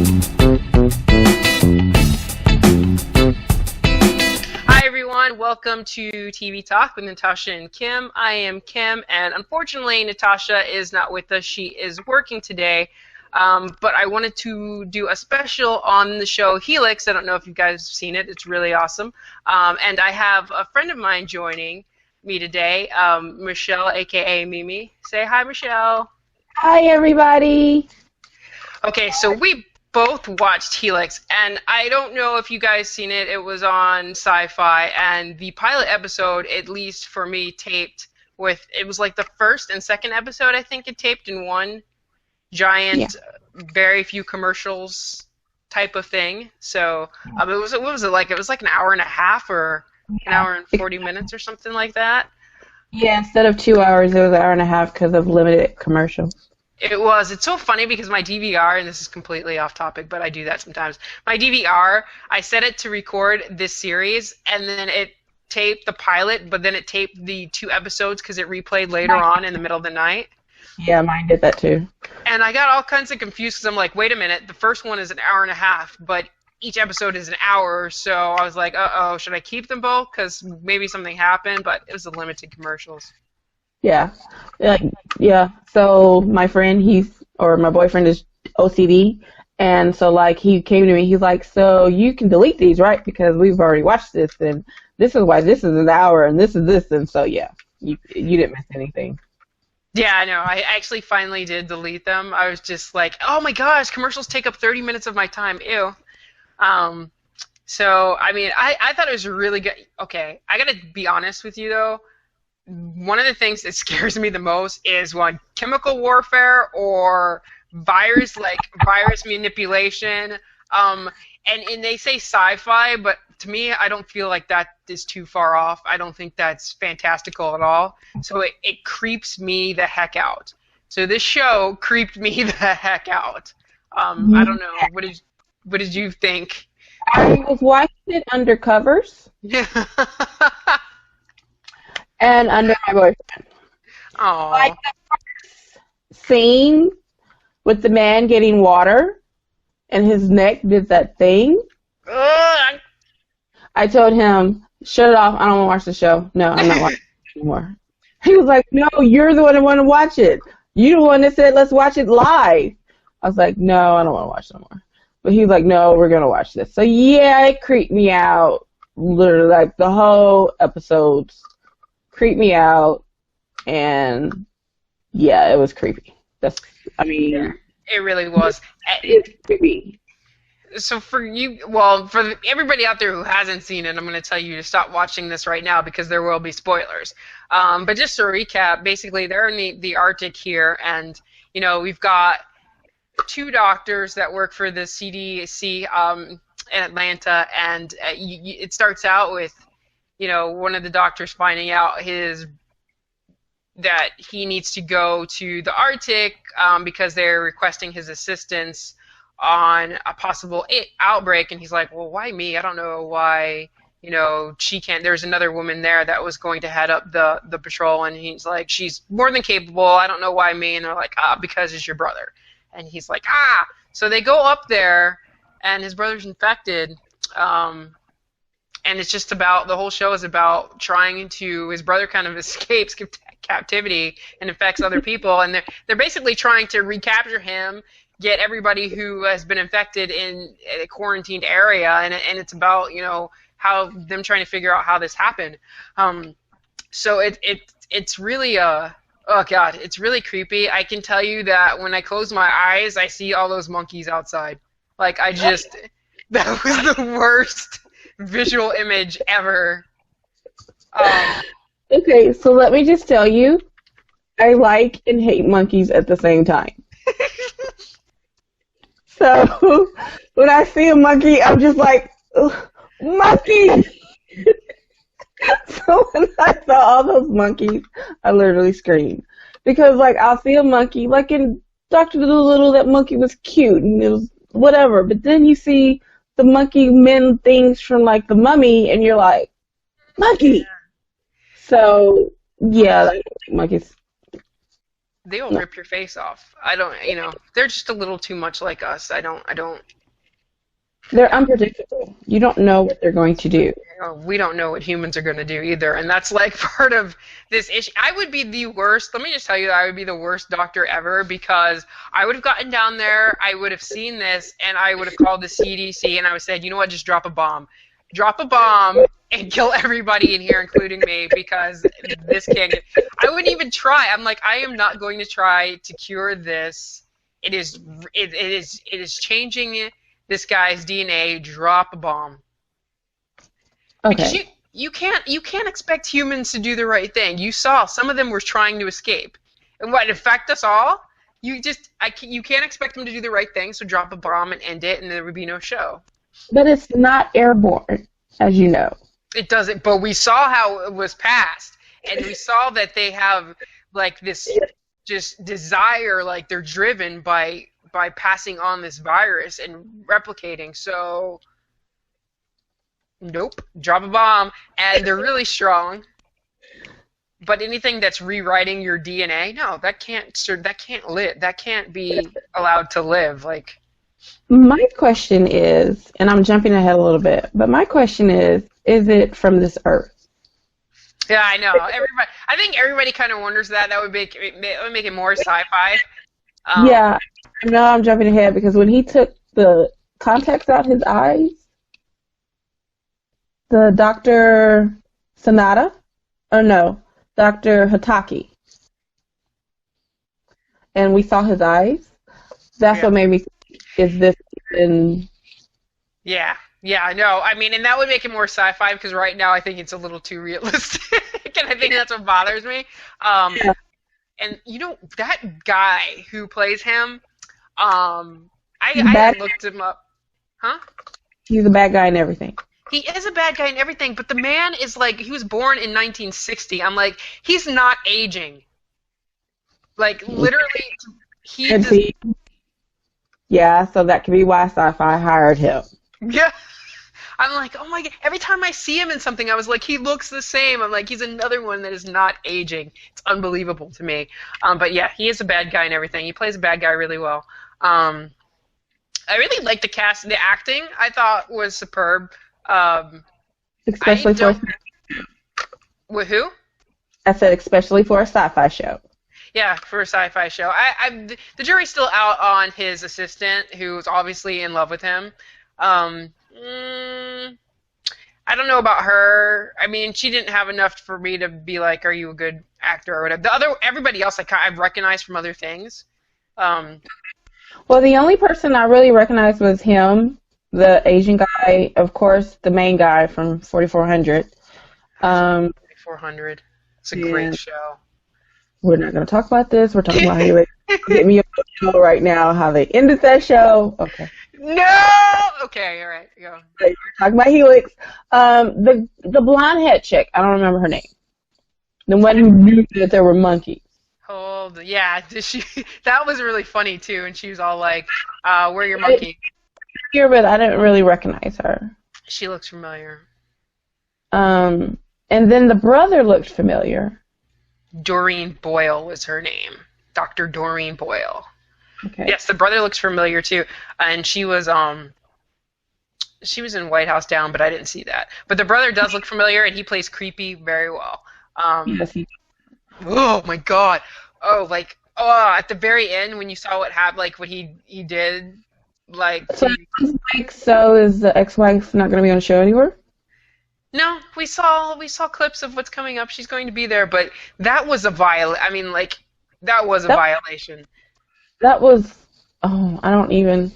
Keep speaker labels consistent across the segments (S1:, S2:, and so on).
S1: Hi everyone, welcome to TV Talk with Natasha and Kim. I am Kim, and unfortunately Natasha is not with us. She is working today, but I wanted to do a special on the show Helix. I don't know if you guys have seen it. It's really awesome. And I have a friend of mine joining me today, Michelle, aka Mimi. Say hi, Michelle.
S2: Hi, everybody.
S1: Okay, so we both watched Helix, and I don't know if you guys seen it. It was on SyFy, and the pilot episode, at least for me, taped with, it was like the first and second episode, I think it taped in one giant, very few commercials type of thing. So it was like? It was like an hour and a half or an hour and 40 minutes or something like that.
S2: Yeah, instead of 2 hours, it was an hour and a half because of limited commercials.
S1: It was. It's so funny because my DVR, and this is completely off topic, but I do that sometimes. My DVR, I set it to record this series, and then it taped the pilot, but then it taped the 2 episodes because it replayed later on in the middle of the night.
S2: Yeah, mine did that too.
S1: And I got all kinds of confused because I'm like, wait a minute, the first one is an hour and a half, but each episode is an hour, so I was like, uh-oh, should I keep them both? Because maybe something happened, but it was the limited commercials.
S2: Yeah. Yeah. So my friend, my boyfriend is OCD, and so like he came to me, he's like, so you can delete these, right? Because we've already watched this, and this is why this is an hour, and this is this, and so yeah, you didn't miss anything.
S1: Yeah, I know. I actually finally did delete them. I was just like, oh my gosh, commercials take up 30 minutes of my time. Ew. So, I mean, I thought it was really good. Okay, I gotta be honest with you though. One of the things that scares me the most is when chemical warfare or virus manipulation. And they say sci-fi, but to me, I don't feel like that is too far off. I don't think that's fantastical at all. So it creeps me the heck out. So this show creeped me the heck out. I don't know. What did you think?
S2: I was watching it under covers.
S1: Yeah.
S2: And under my boyfriend.
S1: Oh.
S2: Like the first scene with the man getting water and his neck did that thing.
S1: Ugh.
S2: I told him, shut it off. I don't want to watch the show. No, I'm not watching it anymore. He was like, no, you're the one that want to watch it. You're the one that said, let's watch it live. I was like, no, I don't want to watch it anymore. But he was like, no, we're going to watch this. So, yeah, it creeped me out. Literally, like, the whole episodes creeped me out. And, yeah, it was creepy.
S1: Yeah, it really was.
S2: It's creepy.
S1: So for everybody out there who hasn't seen it, I'm going to tell you to stop watching this right now because there will be spoilers. But just to recap, basically they're in the Arctic here, and we've got 2 doctors that work for the CDC in Atlanta, and it starts out with one of the doctors finding out that he needs to go to the Arctic because they're requesting his assistance on a possible outbreak, and he's like, well, why me? I don't know why, she can't. There's another woman there that was going to head up the patrol, and he's like, she's more than capable. I don't know why me. And they're like, because it's your brother. And he's like, So they go up there, and his brother's infected, and it's just about, the whole show is about his brother kind of escapes captivity and infects other people, and they're basically trying to recapture him, get everybody who has been infected in a quarantined area, and it's about how them trying to figure out how this happened. So it's really oh god, it's really creepy. I can tell you that when I close my eyes, I see all those monkeys outside. Like that was the worst visual image ever.
S2: Okay, so let me just tell you, I like and hate monkeys at the same time. So when I see a monkey, I'm just like, monkey! So when I saw all those monkeys, I literally screamed. Because, like, I'll see a monkey, like in Dr. Dolittle, that monkey was cute, and it was whatever. But then you see the monkey men things from, like, The Mummy, and you're like, monkey! So, yeah, monkeys.
S1: they'll rip your face off. I don't, they're just a little too much like us. I don't.
S2: They're unpredictable. You don't know what they're going to do.
S1: We don't know what humans are going to do either, and that's like part of this issue. I would be the worst. Let me just tell you that I would be the worst doctor ever, because I would have gotten down there, I would have seen this, and I would have called the CDC, and I would have said, you know what, just drop a bomb. Drop a bomb and kill everybody in here, including me, because this can't get... I wouldn't even try. I'm like, I am not going to try to cure this. It is changing this guy's DNA. Drop a bomb.
S2: Okay.
S1: Because you can't expect humans to do the right thing. You saw some of them were trying to escape, and what, affect us all? You can't expect them to do the right thing. So drop a bomb and end it, and there would be no show.
S2: But it's not airborne, as you know.
S1: It doesn't. But we saw how it was passed, and we saw that they have like this just desire, like they're driven by passing on this virus and replicating. So. Nope. Drop a bomb, and they're really strong. But anything that's rewriting your DNA, no, that can't live. That can't be allowed to live. Like,
S2: my question is, and I'm jumping ahead a little bit, but my question is it from this earth?
S1: Yeah, I know. I think everybody kind of wonders that. That would make it more sci-fi.
S2: Yeah, I know I'm jumping ahead because when he took the contacts out his eyes, the Dr. Sanada, or no, Dr. Hataki, and we saw his eyes. That's what made me think, is this in...
S1: Yeah, I know. I mean, and that would make it more sci-fi, because right now I think it's a little too realistic, and I think that's what bothers me.
S2: Yeah.
S1: And that guy who plays him, I looked him up. Huh?
S2: He's a bad guy and everything.
S1: He is a bad guy and everything, but the man is like, he was born in 1960. I'm like, he's not aging. Like, literally,
S2: Yeah, so that could be why SyFy hired him.
S1: Yeah. I'm like, oh my God. Every time I see him in something, I was like, he looks the same. I'm like, he's another one that is not aging. It's unbelievable to me. But yeah, he is a bad guy and everything. He plays a bad guy really well. I really liked the cast. The acting, I thought, was superb.
S2: Especially for...
S1: With who?
S2: I said especially for a sci-fi show.
S1: Yeah, for a sci-fi show. The jury's still out on his assistant, who's obviously in love with him. I don't know about her. I mean, she didn't have enough for me to be like, are you a good actor or whatever. Everybody else I've recognized from other things.
S2: Well, the only person I really recognized was him. The Asian guy, of course, the main guy from 4400.
S1: 4400. It's a great show.
S2: We're not going to talk about this. We're talking about Helix. Get me on the show right now, how they ended that show. Okay.
S1: No! Okay, all right. Go.
S2: We're talking about Helix. The blonde head chick, I don't remember her name. The one who knew that there were monkeys.
S1: Yeah. That was really funny, too, and she was all like, where are your monkeys?
S2: But I didn't really recognize her.
S1: She looks familiar.
S2: And then the brother looked familiar.
S1: Doreen Boyle was her name. Dr. Doreen Boyle.
S2: Okay.
S1: Yes, the brother looks familiar too. And she was in White House Down, but I didn't see that. But the brother does look familiar, and he plays creepy very well.
S2: Yes, he...
S1: Oh my God. At the very end when you saw what happened, like what he did.
S2: So is the ex-wife not going to be on the show anymore?
S1: No, we saw clips of what's coming up. She's going to be there, but that was a violation. I mean, that was a violation.
S2: That was. Oh, I don't even.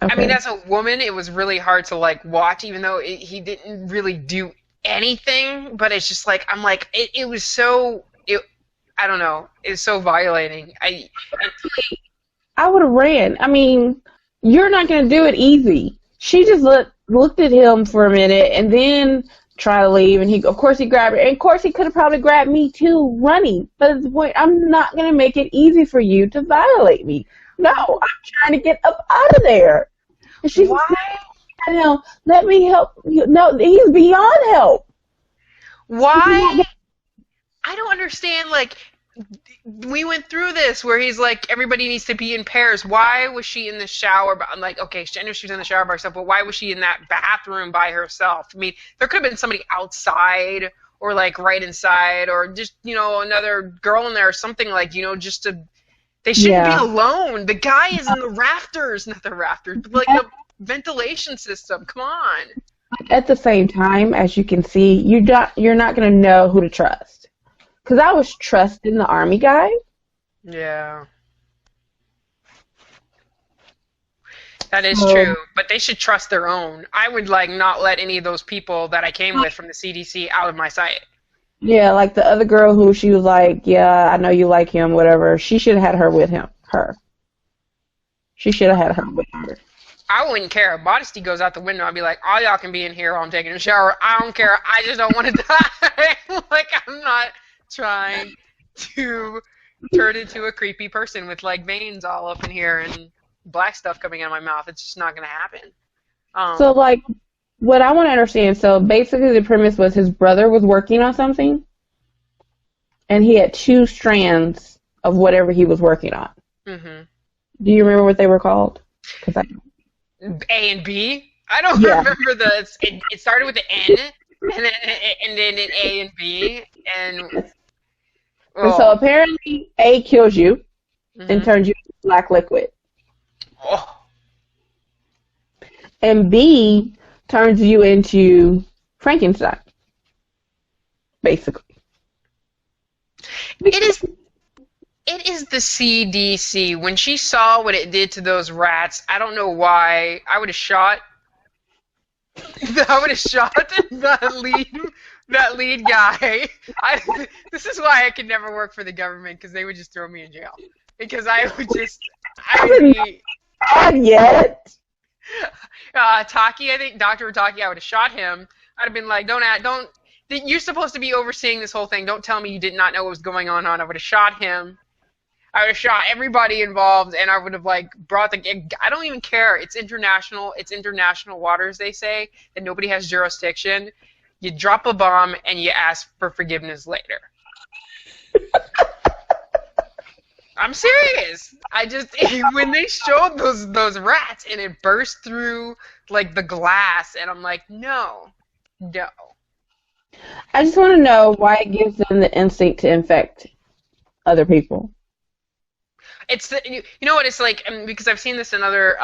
S2: Okay.
S1: I mean, as a woman, it was really hard to watch, even though he didn't really do anything. But it's just like it was so. I don't know. It's so violating. I
S2: would have ran. I mean. You're not going to do it easy. She just looked at him for a minute and then tried to leave, and of course he grabbed her. And of course he could have probably grabbed me too, running. But at the point, I'm not going to make it easy for you to violate me. No, I'm trying to get up out of there. And she's like, let me help you. No, he's beyond help.
S1: Why? I don't understand, we went through this where he's like, everybody needs to be in pairs. Why was she in the shower? I'm like, okay, I know she was in the shower by herself, but why was she in that bathroom by herself? I mean, there could have been somebody outside or like right inside or just, another girl in there or something like, just to, they shouldn't be alone. The guy is in the rafters, not the rafters, but like the ventilation system. Come on.
S2: At the same time, as you can see, you're not going to know who to trust. Because I was trusting the army guy.
S1: Yeah. That is true, but they should trust their own. I would not let any of those people that I came with from the CDC out of my sight.
S2: Yeah, like the other girl who she was like, yeah, I know you like him, whatever. She should have had her with him. Her. She should have had her with her.
S1: I wouldn't care. If modesty goes out the window, I'd be like, all y'all can be in here while I'm taking a shower. I don't care. I just don't want to die. I'm not trying to turn into a creepy person with veins all up in here and black stuff coming out of my mouth. It's just not going to happen.
S2: So what I want to understand, so basically the premise was his brother was working on something and he had 2 strands of whatever he was working on.
S1: Mm-hmm. Do
S2: you remember what they were called?
S1: A and B? I don't remember it started with the N and then an A and B and
S2: so apparently A kills you and turns you into black liquid.
S1: Oh.
S2: And B turns you into Frankenstein. Basically.
S1: It is the CDC. When she saw what it did to those rats, I don't know why. I would have shot that lead guy. This is why I could never work for the government, because they would just throw me in jail. Because I would be...
S2: yet.
S1: Taki, I think Dr. Taki, I would have shot him. I'd have been like, you're supposed to be overseeing this whole thing. Don't tell me you did not know what was going on. I would have shot him. I would have shot everybody involved, and I would have brought I don't even care. It's international waters, they say, and nobody has jurisdiction. You drop a bomb and you ask for forgiveness later. I'm serious. When they showed those rats and it burst through the glass, and I'm like, no.
S2: I just want to know why it gives them the instinct to infect other people.
S1: It's you know what it's like, because I've seen this in other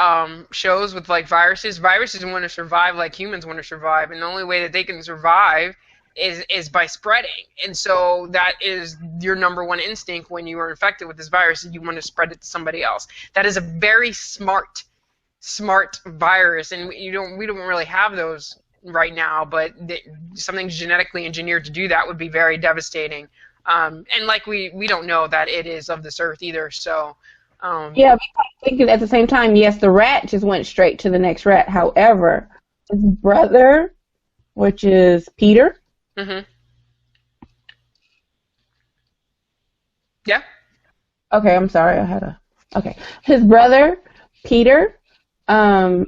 S1: shows with viruses. Viruses want to survive like humans want to survive, and the only way that they can survive is by spreading. And so that is your number one instinct when you are infected with this virus, is you want to spread it to somebody else. That is a very smart virus, and we don't really have those right now, but something genetically engineered to do that would be very devastating. And we don't know that it is of this earth either, so...
S2: yeah, because I'm thinking at the same time, yes, the rat just went straight to the next rat. However, his brother, which is Peter...
S1: Mm-hmm. Yeah?
S2: Okay, I'm sorry, Okay. His brother, Peter, could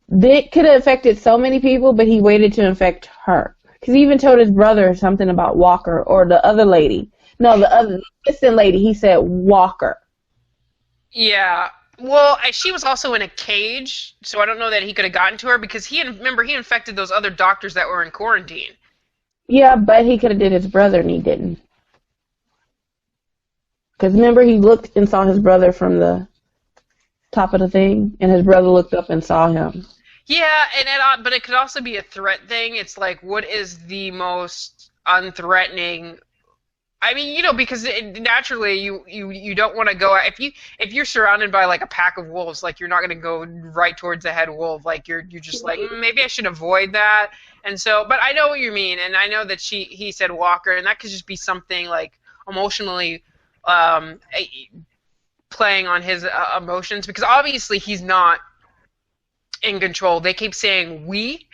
S2: have affected so many people, but he waited to infect her. Because he even told his brother something about Walker, or the other lady. No, the other assistant lady, he said Walker.
S1: Yeah. Well, she was also in a cage, so I don't know that he could have gotten to her, because he infected those other doctors that were in quarantine.
S2: Yeah, but he could have did his brother, and he didn't. Because remember, he looked and saw his brother from the top of the thing, and his brother looked up and saw him.
S1: Yeah, but it could also be a threat thing. It's what is the most unthreatening? I mean, because naturally you don't want to go if you're surrounded by a pack of wolves, you're not going to go right towards the head wolf. You're just maybe I should avoid that. And so, but I know what you mean, and I know that he said Walker, and that could just be something emotionally playing on his emotions, because obviously he's not in control. They keep saying we,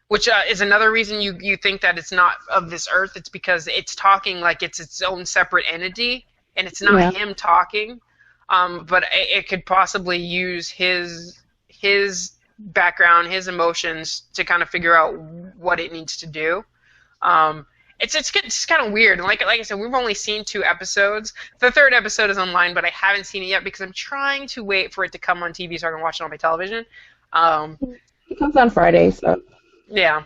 S1: which is another reason you think that it's not of this earth. It's because it's talking like it's its own separate entity, and it's not him talking. But it could possibly use his background, his emotions, to kind of figure out what it needs to do. it's kind of weird. And like I said, we've only seen 2 episodes. The third episode is online, but I haven't seen it yet because I'm trying to wait for it to come on TV so I can watch it on my television. Um,
S2: It comes on Friday, so.
S1: yeah,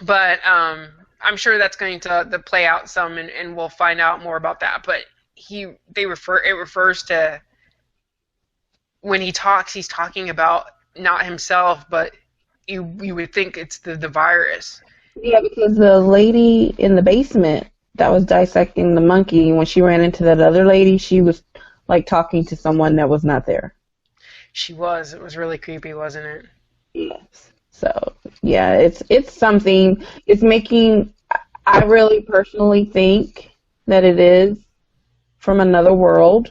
S1: but I'm sure that's going to play out some, and we'll find out more about that. But it refers to when he talks, he's talking about not himself, but you would think it's the virus.
S2: Yeah, because the lady in the basement that was dissecting the monkey, when she ran into that other lady, she was like talking to someone that was not there.
S1: She was. It was really creepy, wasn't it?
S2: Yes. So yeah, it's something. It's making. I really personally think that it is from another world.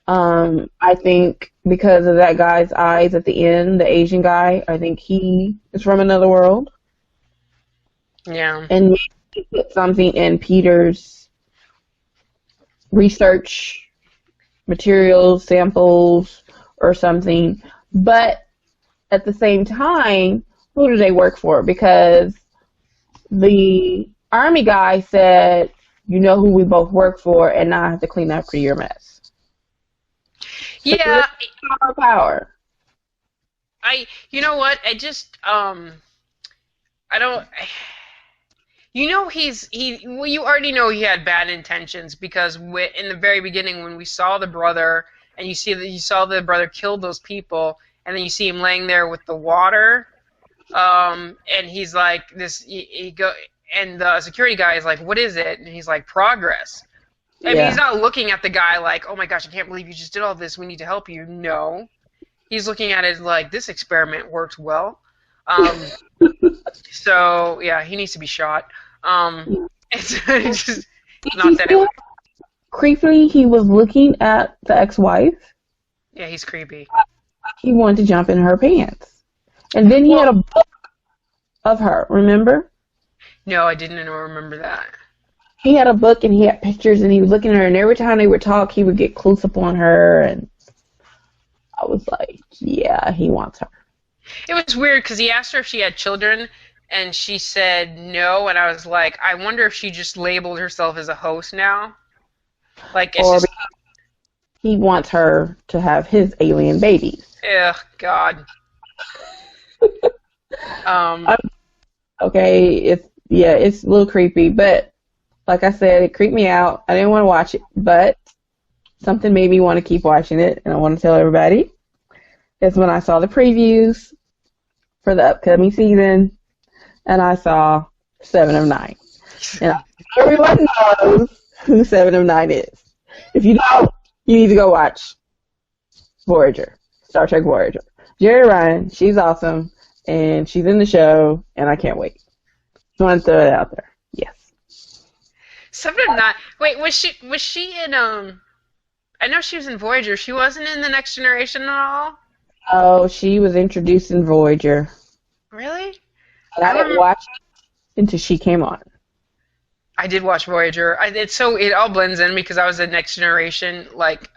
S2: I think because of that guy's eyes at the end, the Asian guy, I think he is from another world.
S1: Yeah.
S2: And maybe put something in Peter's research materials, samples, or something. But at the same time, who do they work for? Because the army guy said, you know who we both work for, and now I have to clean up for your mess.
S1: Yeah.
S2: Power.
S1: You know what? I don't. Well, you already know he had bad intentions because in the very beginning when we saw the brother and you saw the brother kill those people and then you see him laying there with the water, and he's like and the security guy is like, what is it? And he's like, progress. I mean, he's not looking at the guy like, oh my gosh, I can't believe you just did all this. We need to help you. No. He's looking at it like, this experiment worked well. So, yeah, he needs to be shot. It's just not that it.
S2: Creepily, he was looking at the ex-wife.
S1: Yeah, he's creepy.
S2: He wanted to jump in her pants. And then he had a book of her, remember?
S1: No, I didn't remember that.
S2: He had a book and he had pictures and he was looking at her, and every time they would talk, he would get close up on her, and I was like, yeah, he wants her.
S1: It was weird because he asked her if she had children, and she said no, and I was like, I wonder if she just labeled herself as a host now. Like, it's just...
S2: he wants her to have his alien babies.
S1: Ugh, God.
S2: Okay, it's a little creepy, but like I said, it creeped me out. I didn't want to watch it, but something made me want to keep watching it, and I want to tell everybody. It's when I saw the previews for the upcoming season, and I saw 7 of 9. And everyone knows who 7 of 9 is. If you don't, you need to go watch Voyager, Star Trek Voyager. Jerry Ryan, she's awesome, and she's in the show, and I can't wait. Just want to throw it out there. Yes.
S1: 7 of 9. Wait, was she in I know she was in Voyager. She wasn't in the Next Generation at all?
S2: Oh, she was introduced in Voyager.
S1: Really?
S2: And I didn't watch it until she came on.
S1: I did watch Voyager. It all blends in because I was a Next Generation. Like,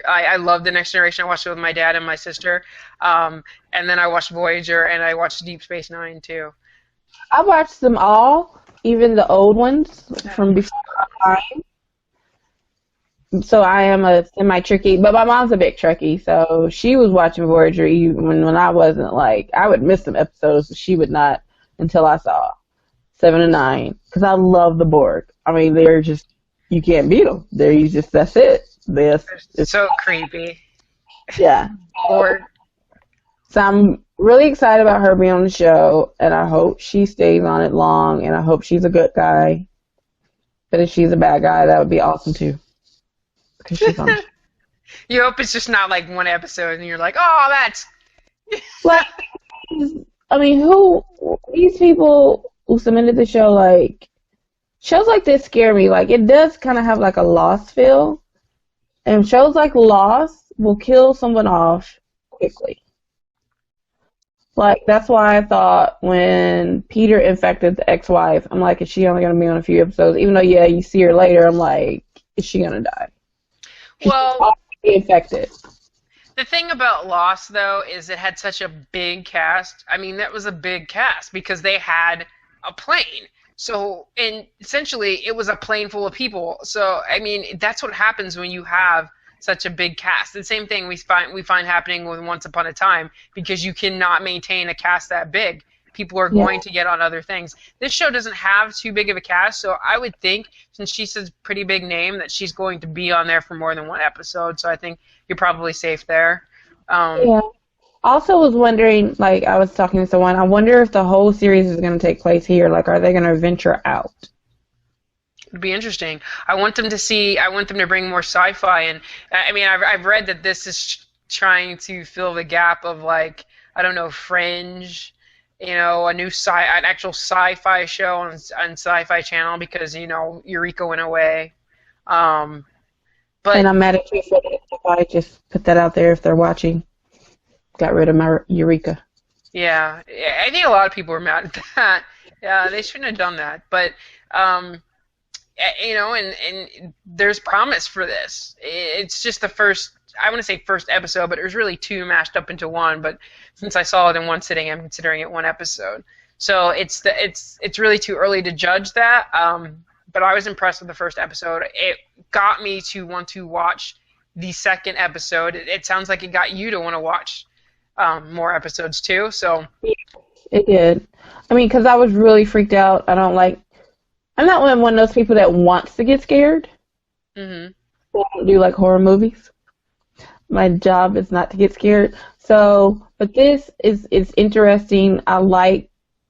S1: I love the Next Generation. I watched it with my dad and my sister. And then I watched Voyager and I watched Deep Space Nine too.
S2: I watched them all, even the old ones from before my time. So I am a semi-Trekkie, but my mom's a big Trekkie, so she was watching Voyager even when I wasn't. Like, I would miss some episodes, she would not, until I saw 7 and 9, because I love the Borg. I mean, they're just, you can't beat them. That's it.
S1: It's so creepy.
S2: Yeah.
S1: Borg.
S2: So I'm really excited about her being on the show, and I hope she stays on it long, and I hope she's a good guy. But if she's a bad guy, that would be awesome too. She's on.
S1: You hope it's just not like one episode and you're like, oh, that's...
S2: Well, I mean, these people who submitted the show, like, shows like this scare me. Like, it does kind of have like a Lost feel. And shows like Lost will kill someone off quickly. Like, that's why I thought when Peter infected the ex-wife, I'm like, is she only going to be on a few episodes? Even though, yeah, you see her later, I'm like, is she going to die?
S1: Well,
S2: infected.
S1: The thing about Lost, though, is it had such a big cast. I mean, that was a big cast because they had a plane. So, and essentially, it was a plane full of people. So, I mean, that's what happens when you have such a big cast. The same thing we find happening with Once Upon a Time, because you cannot maintain a cast that big. People are
S2: Yeah.
S1: going to get on other things. This show doesn't have too big of a cast, so I would think, since she's a pretty big name, that she's going to be on there for more than one episode. So I think you're probably safe there. Um,
S2: Yeah. Also was wondering, like I was talking to someone, I wonder if the whole series is going to take place here. Like, are they going to venture out?
S1: It'd be interesting. I want them to see. I want them to bring more sci-fi, and I mean, I've read that this is trying to fill the gap of, like, I don't know, Fringe, an actual sci-fi show on Sci-Fi Channel, because Eureka went away. But
S2: And I'm mad at you for that. If I just put that out there, if they're watching, got rid of my Eureka.
S1: yeah, I think a lot of people were mad at that. Yeah, they shouldn't have done that. But and there's promise for this. It's just the first, I want to say first episode, but it was really two mashed up into one. But since I saw it in one sitting, I'm considering it one episode. So it's really too early to judge that. But I was impressed with the first episode. It got me to want to watch the second episode. It sounds like it got you to want to watch more episodes too. So
S2: It did. I mean, because I was really freaked out. I'm not one of those people that wants to get scared.
S1: mhm.
S2: I don't do like horror movies. My job is not to get scared. So, but this is interesting. I like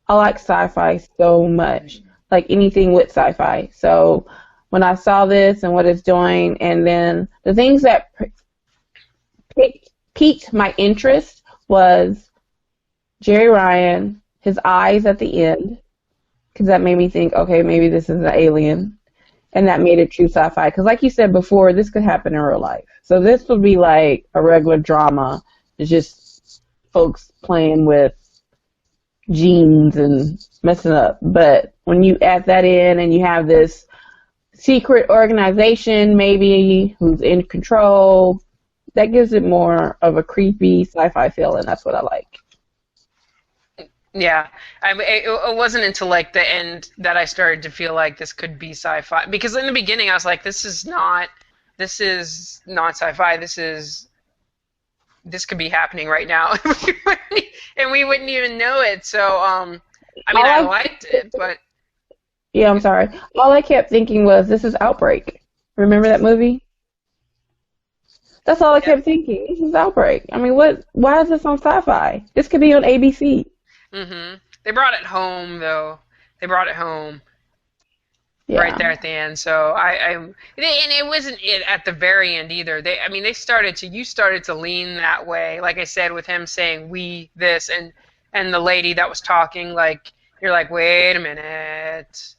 S2: sci-fi so much. Like anything with sci-fi. So when I saw this and what it's doing, and then the things that piqued my interest was Jerry Ryan, his eyes at the end, because that made me think, okay, maybe this is an alien. And that made it true sci-fi. Because like you said before, this could happen in real life. So this would be like a regular drama. It's just folks playing with genes and messing up. But when you add that in and you have this secret organization maybe who's in control, that gives it more of a creepy sci-fi feel, and that's what I like.
S1: Yeah, it wasn't until like the end that I started to feel like this could be sci-fi. Because in the beginning I was like, this is not sci-fi. This could be happening right now, and we wouldn't even know it. So, I mean, I liked it, but
S2: Yeah, I'm sorry. All I kept thinking was, this is Outbreak. Remember that movie? That's all I kept thinking. This is Outbreak. I mean, why is this on Sci-Fi? This could be on ABC.
S1: They brought it home though. They brought it home.
S2: Yeah.
S1: Right there at the end. So and it wasn't it at the very end either. You started to lean that way. Like I said, with him saying "we this" and the lady that was talking, like, you're like, wait a minute,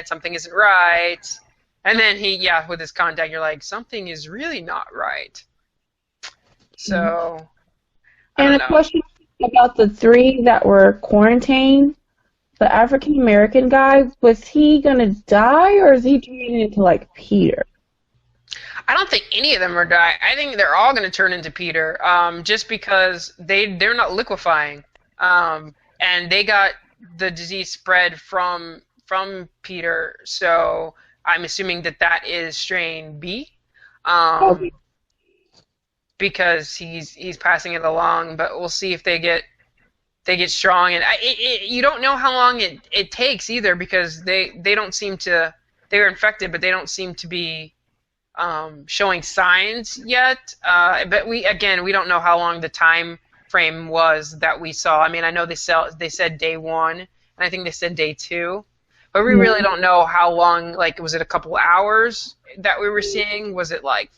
S1: something isn't right. And then with his contact, you're like, something is really not right. So, I
S2: And
S1: don't
S2: a
S1: know.
S2: question about the three that were quarantined. The African American guy, was he gonna die, or is he turning into like Peter?
S1: I don't think any of them are die. I think they're all going to turn into Peter, just because they're not liquefying, and they got the disease spread from Peter. So I'm assuming that is strain B,
S2: Okay.
S1: because he's passing it along. But we'll see if they get strong, and you don't know how long it takes either, because they don't seem to, they're infected, but they don't seem to be showing signs yet. But we don't know how long the time frame was that we saw. I mean, I know they said day 1, and I think they said day 2, but we really don't know how long. Like, was it a couple hours that we were seeing? Was it like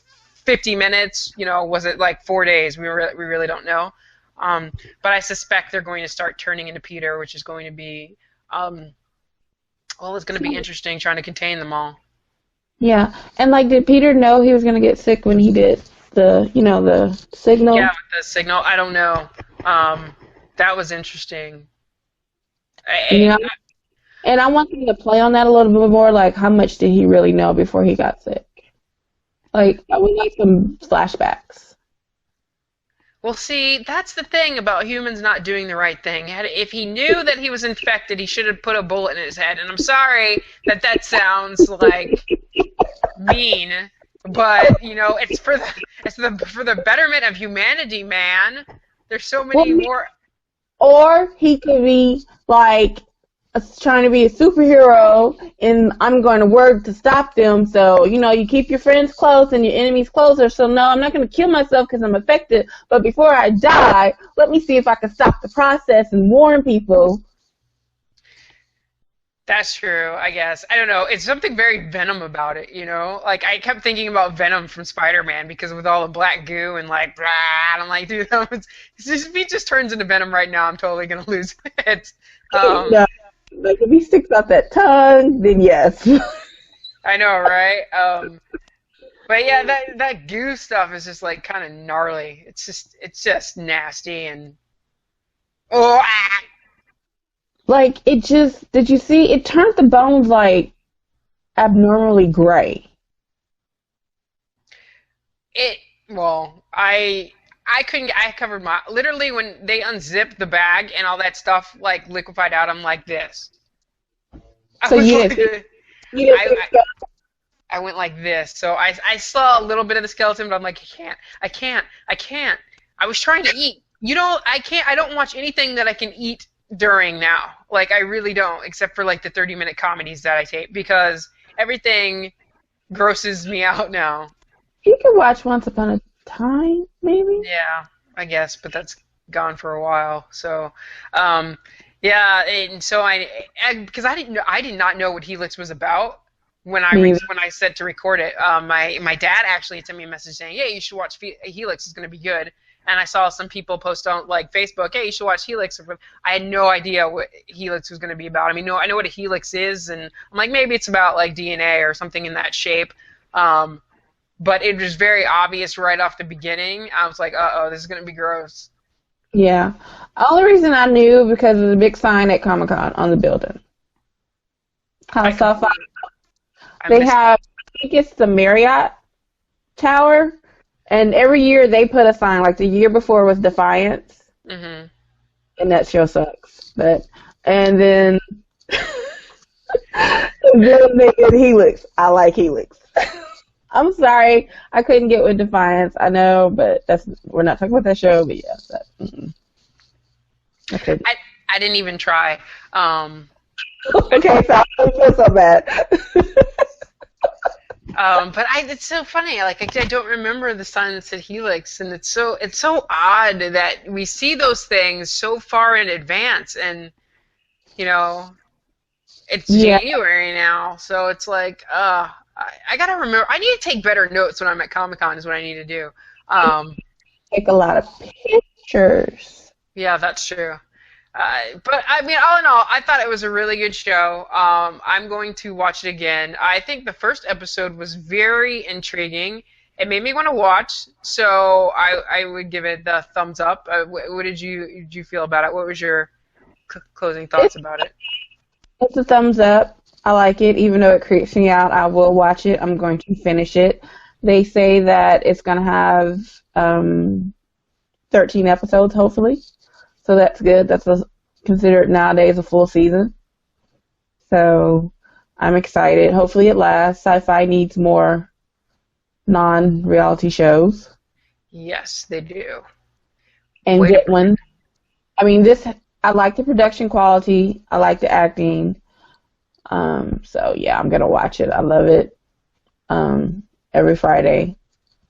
S1: 50 minutes? Was it like 4 days? We really don't know. But I suspect they're going to start turning into Peter, which is going to be, it's going to be interesting trying to contain them all.
S2: Yeah, and like, did Peter know he was gonna get sick when he did the signal?
S1: Yeah, with the signal, I don't know. That was interesting.
S2: And I want them to play on that a little bit more. Like, how much did he really know before he got sick? Like, I would like some flashbacks.
S1: Well, see, that's the thing about humans not doing the right thing. If he knew that he was infected, he should have put a bullet in his head. And I'm sorry that that sounds like mean, but you know, for the betterment of humanity, man. There's so
S2: Well,
S1: many more.
S2: or he could be like trying to be a superhero, and I'm going to work to stop them. So, you know, you keep your friends close and your enemies closer. So, no, I'm not going to kill myself because I'm affected. But before I die, let me see if I can stop the process and warn people.
S1: That's true, I guess. I don't know. It's something very Venom about it, you know? Like, I kept thinking about Venom from Spider-Man because with all the black goo and, like, blah, and I'm like, dude, if he just turns into Venom right now, I'm totally going to lose it.
S2: No, like, if he sticks out that tongue, then yes.
S1: I know, right? But yeah, that goo stuff is just, like, kind of gnarly. It's just nasty and... Oh, ah!
S2: Like, it just, did you see, it turned the bones, like, abnormally gray.
S1: Well, I couldn't, I covered my, literally when they unzipped the bag and all that stuff, like, liquefied out, I'm like this. I
S2: So
S1: was
S2: you
S1: like,
S2: didn't, you didn't
S1: I, I went like this. So I saw a little bit of the skeleton, but I'm like, I can't. I was trying to eat. You know, I don't watch anything that I can eat during now. Like, I really don't, except for, like, the 30-minute comedies that I tape, because everything grosses me out now.
S2: you could watch Once Upon a Time, maybe?
S1: Yeah, I guess, but that's gone for a while. So, yeah, and so because I did not know what Helix was about when when I said to record it. My dad actually sent me a message saying, "Hey, you should watch Helix. It's going to be good." And I saw some people post on like Facebook, "Hey, you should watch Helix." I had no idea what Helix was going to be about. I mean, no, I know what a helix is, and I'm like, maybe it's about like DNA or something in that shape. But it was very obvious right off the beginning. I was like, uh-oh, this is going to be gross.
S2: Yeah. The only reason I knew because of the big sign at Comic-Con on the building. How SyFy. They have, I think it's the Marriott Tower, and every year they put a sign. Like the year before was Defiance,
S1: Mm-hmm.
S2: and that show sucks. And then they did Helix. I like Helix. I'm sorry, I couldn't get with Defiance. I know, but we're not talking about that show. But yeah, I couldn't.
S1: I didn't even try.
S2: Okay, so I feel so bad.
S1: But it's so funny. Like I don't remember the sign that said Helix, and it's so odd that we see those things so far in advance, and you know, it's January now, so it's like, I gotta remember. I need to take better notes when I'm at Comic-Con. Is what I need to do.
S2: Take a lot of pictures.
S1: Yeah, that's true. But I mean, all in all, I thought it was a really good show. I'm going to watch it again. I think the first episode was very intriguing. It made me want to watch, so I would give it the thumbs up. What did you feel about it? What was your closing thoughts about it?
S2: It's a thumbs up. I like it, even though it creeps me out. I will watch it. I'm going to finish it. They say that it's going to have 13 episodes, hopefully. So that's good. That's considered nowadays a full season. So I'm excited. Hopefully it lasts. SyFy needs more non-reality shows.
S1: Yes, they do.
S2: And get one. I mean, I like the production quality. I like the acting. So yeah, I'm gonna watch it. I love it. Every Friday.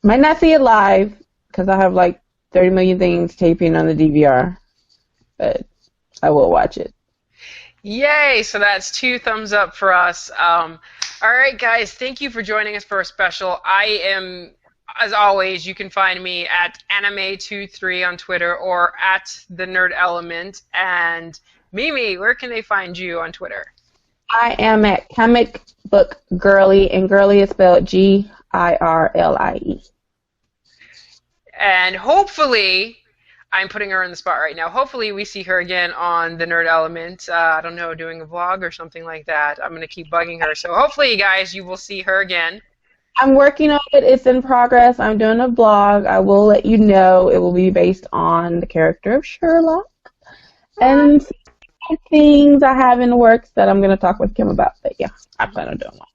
S2: Might not see it live because I have like 30 million things taping on the DVR, but I will watch it.
S1: Yay! So that's 2 thumbs up for us. All right, guys, thank you for joining us for a special. I am, as always, you can find me at anime23 on Twitter or at the Nerd Element. And Mimi, where can they find you on Twitter?
S2: I am at Comic Book Girly, and Girly is spelled Girlie.
S1: And hopefully, I'm putting her in the spot right now. Hopefully, we see her again on the Nerd Element. I don't know, doing a vlog or something like that. I'm going to keep bugging her. So hopefully, you guys, you will see her again.
S2: I'm working on it. It's in progress. I'm doing a blog. I will let you know. It will be based on the character of Sherlock. And some things I have in the works that I'm going to talk with Kim about. But yeah, I plan on doing one.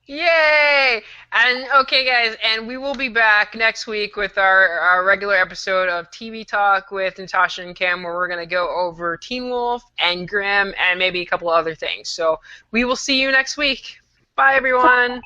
S1: Yay! And okay, guys, and we will be back next week with our regular episode of TV Talk with Natasha and Kim, where we're going to go over Teen Wolf and Grimm and maybe a couple other things. So we will see you next week. Bye, everyone.